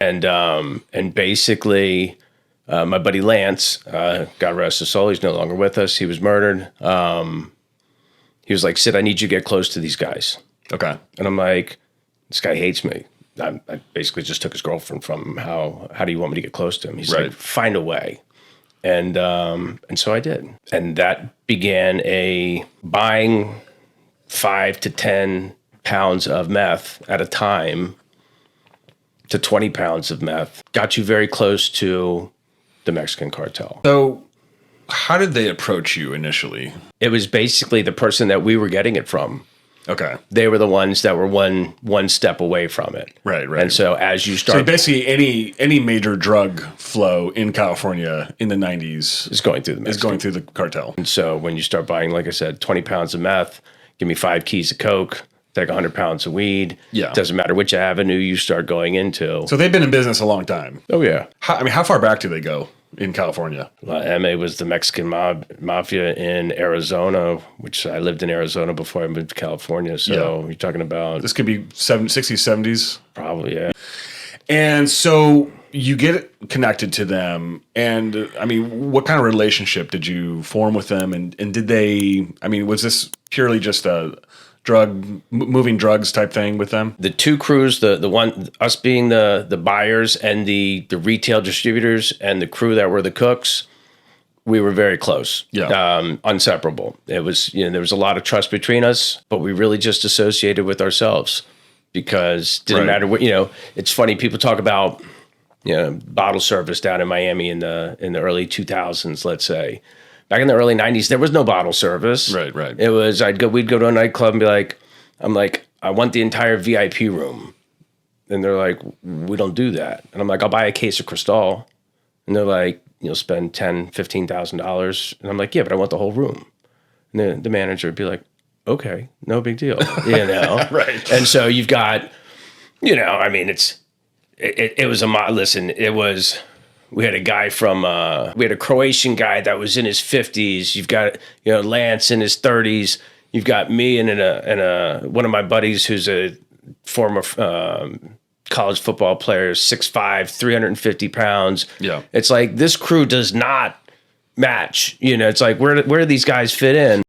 And basically, my buddy Lance, God rest his soul, he's no longer with us. He was murdered. He was like, Sid, I need you to get close to these guys. Okay. And I'm like, this guy hates me. I basically just took his girlfriend from him. How do you want me to get close to him? He's like, find a way. And so I did. And that began a buying 5 to 10 pounds of meth at a time to 20 pounds of meth. Got you very close to the Mexican cartel. So how did they approach you initially? It was basically the person that we were getting it from. Okay. They were the ones that were one step away from it. Right. And so as you start... So basically any major drug flow in California in the 90s is going through the Mexican. Is going through the cartel. And so when you start buying, like I said, 20 pounds of meth, give me 5 keys of coke, take 100 pounds of weed. Yeah. Doesn't matter which avenue you start going into. So they've been in business a long time. Oh, yeah. How far back do they go in California? MA was the Mexican mafia in Arizona, which I lived in Arizona before I moved to California. So you're talking about... This could be 60s, 70s? Probably, yeah. And so you get connected to them. And, I mean, what kind of relationship did you form with them? And did they... I mean, was this purely just a moving drugs type thing with them? The two crews, the one, us being the buyers and the retail distributors, and the crew that were the cooks, we were very close. Yeah. Inseparable. It was, there was a lot of trust between us, but we really just associated with ourselves because it didn't matter what, it's funny. People talk about, bottle service down in Miami in the early 2000s, let's say. Back in the early 90s, there was no bottle service. Right. It was, we'd go to a nightclub and be like, I want the entire VIP room. And they're like, we don't do that. And I'm like, I'll buy a case of Cristal. And they're like, you'll spend $10,000, $15,000. And I'm like, yeah, but I want the whole room. And the manager would be like, okay, no big deal. Right. And so you've got, it was, we had a guy we had a Croatian guy that was in his 50s. You've got, Lance in his 30s. You've got me and one of my buddies who's a former college football player, 6'5", 350 pounds. Yeah. It's like this crew does not match. It's like, where do these guys fit in?